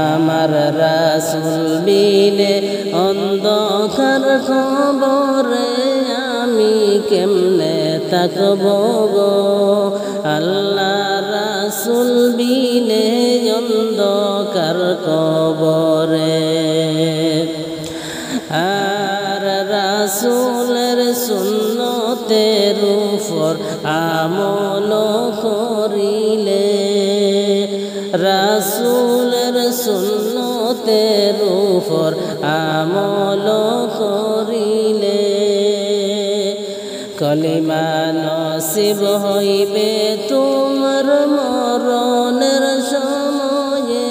আমার রাসূল বিনে অন্ধকার কবরে আমি কেমনে থাকবো গো আল্লাহ রাসূল বিনে অন্ধকার কবরে আর রাসূলের সুন্নতের উপর আমল করিলে রাসূলের সুন্নতের উপর আমল করিলে কলিমা নসিব হইবে তোমার মরণের সময়ে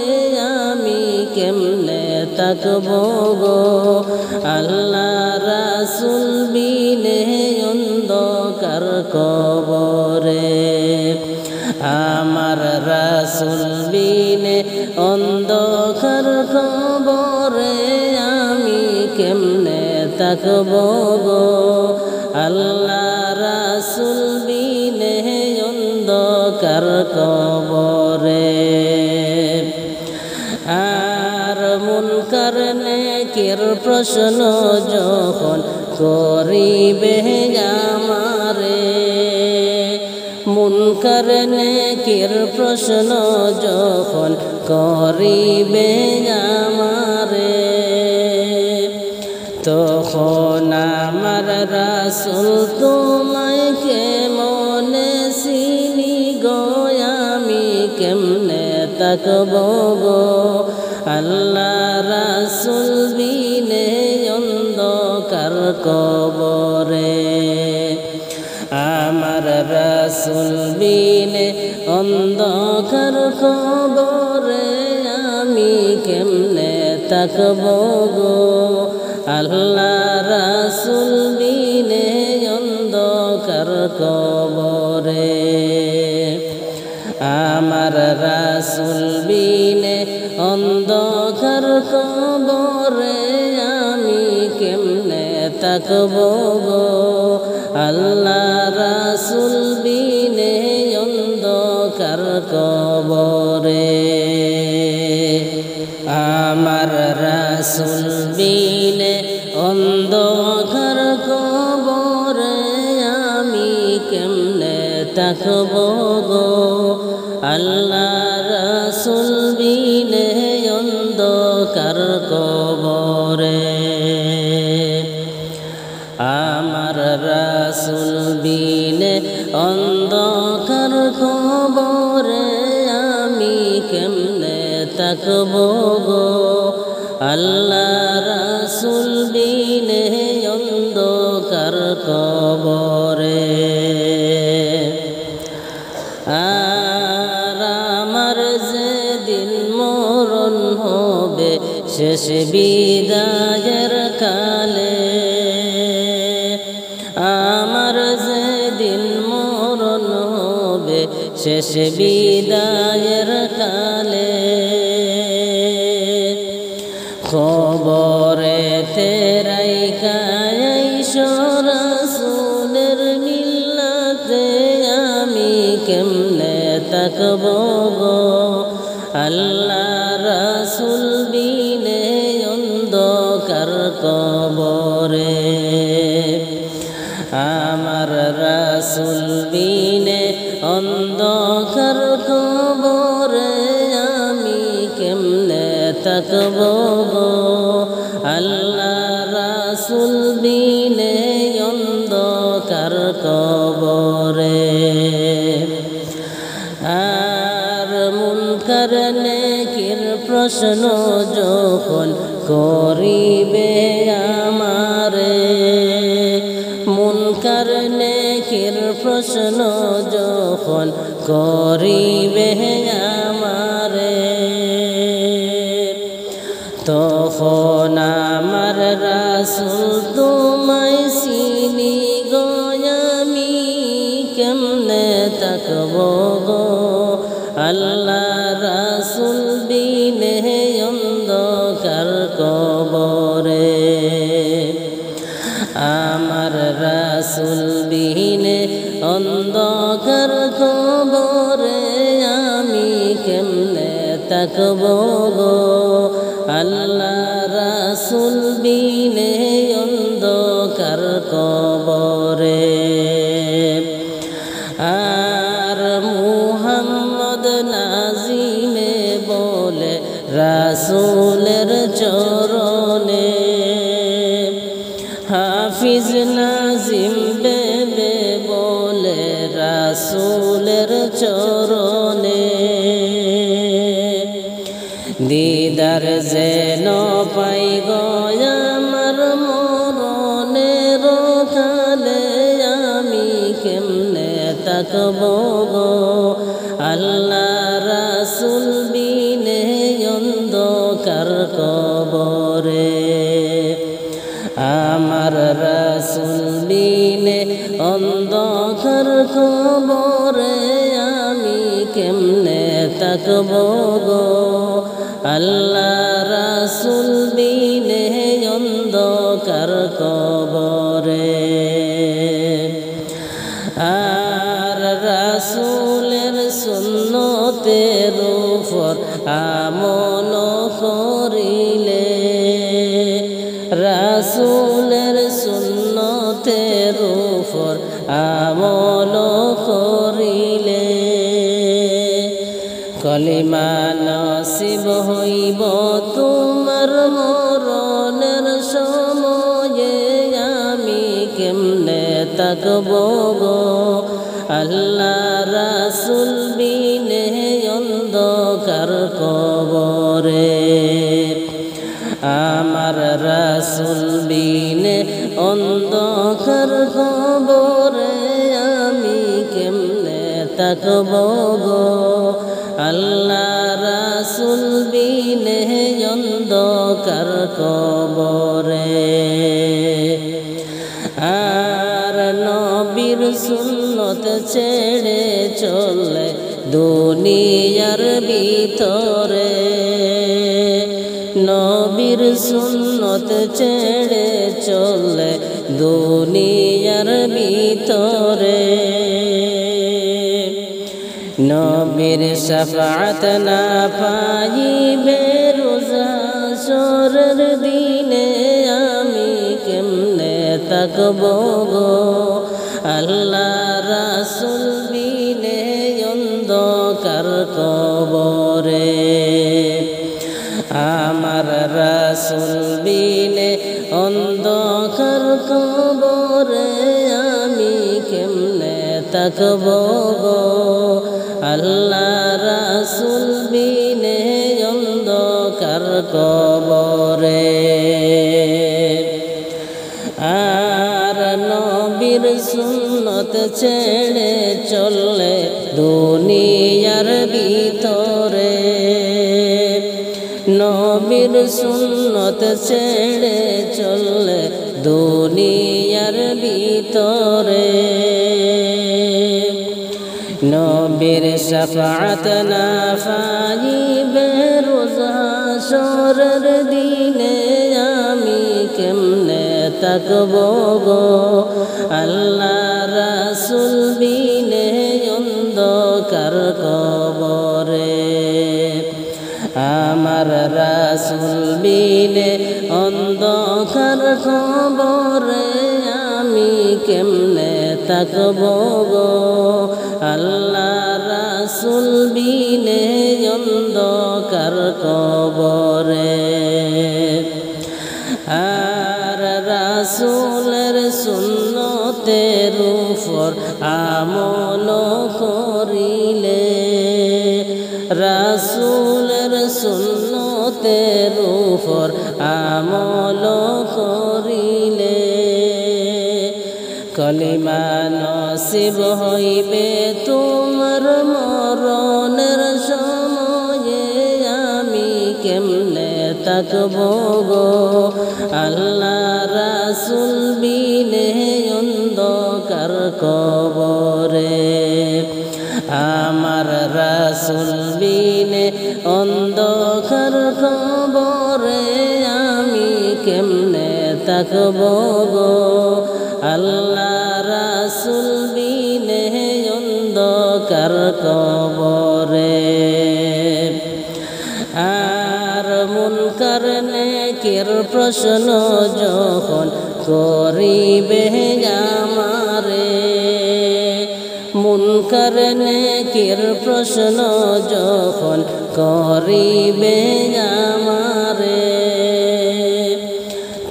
আমি কেমনে থাকবো গো আল্লাহ রাসূল বিনে অন্ধকার কবরে আমার রাসূল বিনে অন্ধকার কবরে আমি কেমনে থাকবো গো আল্লাহ রাসূল বিনে অন্ধকার কবরে আর মুনকার নেকির প্রশ্ন যখন করিবে আমারে মুনকার নেকির প্রশ্ন যখন করিবে আমারে তখন আমার রাসূল তোমায় কেমনে চিনি গো আমি কেমনে থাকবো গো আল্লাহ রাসূল বিনে অন্ধকার কবরে আমার রাসূল বিনে অন্ধকার কবরে আমি কেমনে থাকবো গো আল্লাহ রাসূল বিনে অন্ধকার কবরে আমার রাসূল বিনে অন্ধকার কবরে আমি কেমনে থাকবো গো আল্লাহ রাসূল বিনে অন্ধকার কবরে আমার রাসূল বিনে অন্ধকার কবরে আমি কেমনে থাকবো গো আল্লাহ রাসূল বিনে অন্ধকার কবরে আমার রাসূল বিনে অন্ধকার কবরে আমি কেমনে থাকবো গো আল্লাহ রাসূল বিনে অন্ধকার কবরে আর আমার যেদিন মরণ হবে শেষ বিদায়ের কালে আমার যেদিন মরণ হবে শেষ বিদায়ের কালে কবরেতে রাইখা আইসো রাসূলের মিল্লাতে আমি কেমনে থাকবো গো আল্লাহ রাসূল বিনে অন্ধকার কবরে আমার রাসূল বিনে অন্ধকার কবরে আমি কেমনে থাকবো গো আল্লাহ রাসূল বিনে অন্ধকার কবরে আর মুনকার নেকির প্রশ্ন যখন করিবে আমারে মুনকার নেকির প্রশ্ন যখন করিবে আমারে তখন আমার রাসূল তোমায় চিনি গো আমি কেমনে থাকবো গো আল্লাহ রাসূল বিনে অন্ধকার কবরে আমার রাসূল বিনে অন্ধকার কবরে আমি কেমনে থাকব গো আল্লাহ রাসূল বিনে অন্ধকার কবরে আর মুহাম্মদ নাজিমে বলে রাসূলের চরণে হাফিজ নাজিম বেবে বলে রাসূলের চরণে দিদার যেন পাই গো আমার মরণের কালে আমি কেমনে তাকব গো আল্লাহ রাসূল বিনে অন্ধকার কবরে আমার রাসূল বিনে অন্ধকার কবরে আমি কেমনে তাকব গো আল্লাহ রাসূল বিনে অন্ধকার কবরে আর রাসূলের সুন্নতের উপর আমল করিলে রাসূলের সুন্নতের উপর আমল করিলে কলিমা নসিব হইব তোমার মরণের সময়ে আমি কেমনে তাকব গো আল্লাহ রাসূল বিনে অন্ধকার কবরে আমার রাসূল বিনে অন্ধকার কবরে আমি কেমনে তাকব গো আল্লাহ রাসূল বিনে অন্ধকার কবরে আর নবীর সুন্নত ছেড়ে চলে দুনিয়ার ভিতরে নবীর সুন্নত ছেড়ে চলে দুনিয়ার ভিতরে নবীর শাফাআত না পাইবে রোজ হাশরের দিনে আমি কেমনে তাকব গো আল্লাহ রাসূল বিনে অন্ধকার কবরে আমার রাসূল বিনে অন্ধকার কবরে আমি কেমনে তাকব গো আল্লাহ রাসূল বিনে অন্ধকার কবরে আর নবীর সুন্নত ছেড়ে চলে দুনিয়ার ভিতরে নবীর সুন্নত ছেড়ে চলে দুনিয়ার ভিতরে নবীর শাফাআত না পাইবে রোজ হাশরের দিনে আমি কেমনে তাকব গো আল্লাহ রাসূল বিনে অন্ধকার কবরে আমার রাসূল বিনে অন্ধকার কবরে আমি কেমনে তাকব গো আল্লাহ রাসূল বিনে অন্ধকার কবরে আর রাসূলের সুন্নতের উপর আমল করিলে রাসূলের সুন্নতের উপর আমল করিলে কলিমা নসিব হইবে তোমার মরণের সময়ে আমি কেমনে তাকব গো আল্লাহ রাসূল বিনে অন্ধকার কবরে আমার রাসূল বিনে অন্ধকার কবরে আমি কেমনে তাকব গো আল্লাহ রাসূল বিনে অন্ধকার কবরে মুনকার নেকির প্রশ্ন যখন করিবে আমারে, মুনকার নেকির প্রশ্ন যখন করিবে আমারে,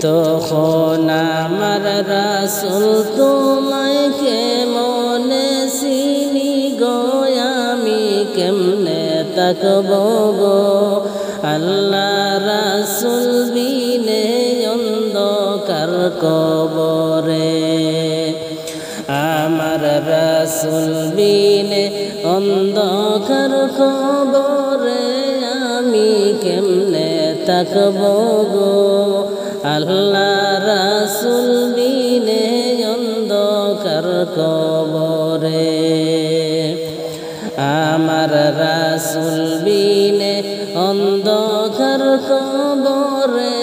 তখন আমার রাসূল তোমায় কেমনে চিনি গো, আমি কেমনে তাকবো গো। আল্লাহ রাসূল বিনে অন্ধকার কবরে, আমার রাসূল বিনে অন্ধকার কবরে, আমি কেমনে তাকবো গো। আল্লাহ রাসূল বিনে অন্ধকার কবরে, আমার রাসূল বিনে অন্ধকার কবরে,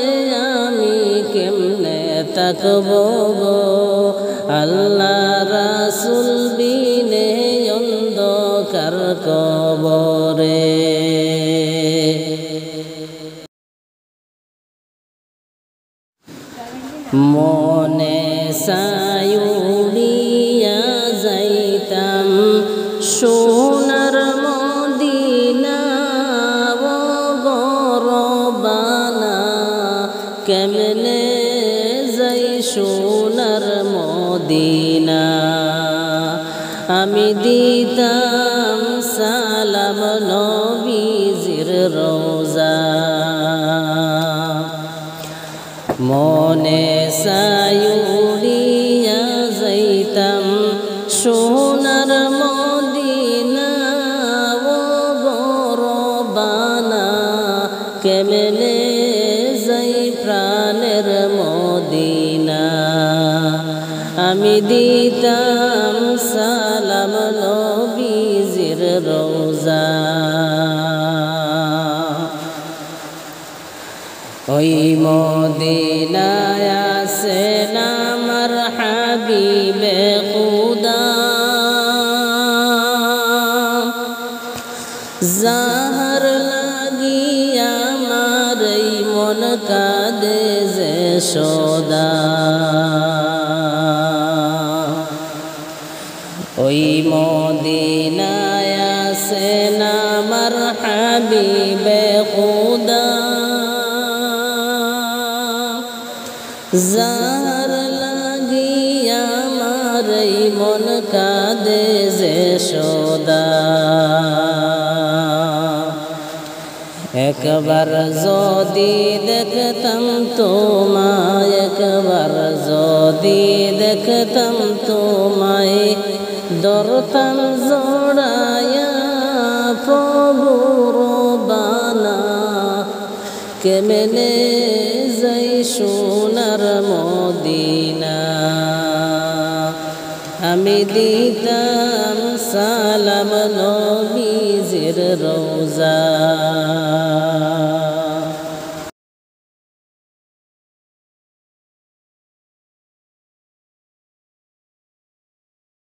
আমি কেমনে তাকবো গো। আল্লাহ রাসূল বিনে অন্ধকার কবরে। মনে সায়ুড়িয়া যাইতাম সোনার মদিনা, ও গরবানা কেমনে যাই সোনার মদিনা। আমি দিতাম সালাম নবীজির রওজা, মনে সায়ুড়িয়া যাইতাম সোনার মদিনা, ও গরবানা কেমনে যাই প্রাণের মদিনা। আমি দিতাম সালাম নবীজির রওজা, ওই মদিনায় আছেন আমার হাবিবে খুদা, যাহার লাগিয়া আমার এই মন কাঁদে যে সদা। ওই মদিনায় আছেন আমার হাবিবে খুদা, যার লাগিয়া আমার এই মন কাঁদে যে সদা। একবার যদি দেখতাম তোমায়, একবার যদি দেখতাম তোমায়, ধরতাম জড়ায়া প্রভুর বানা, কেমনে যাই সোনার মদিনা। আমি দিতাম সালাম নবীজির রওজা,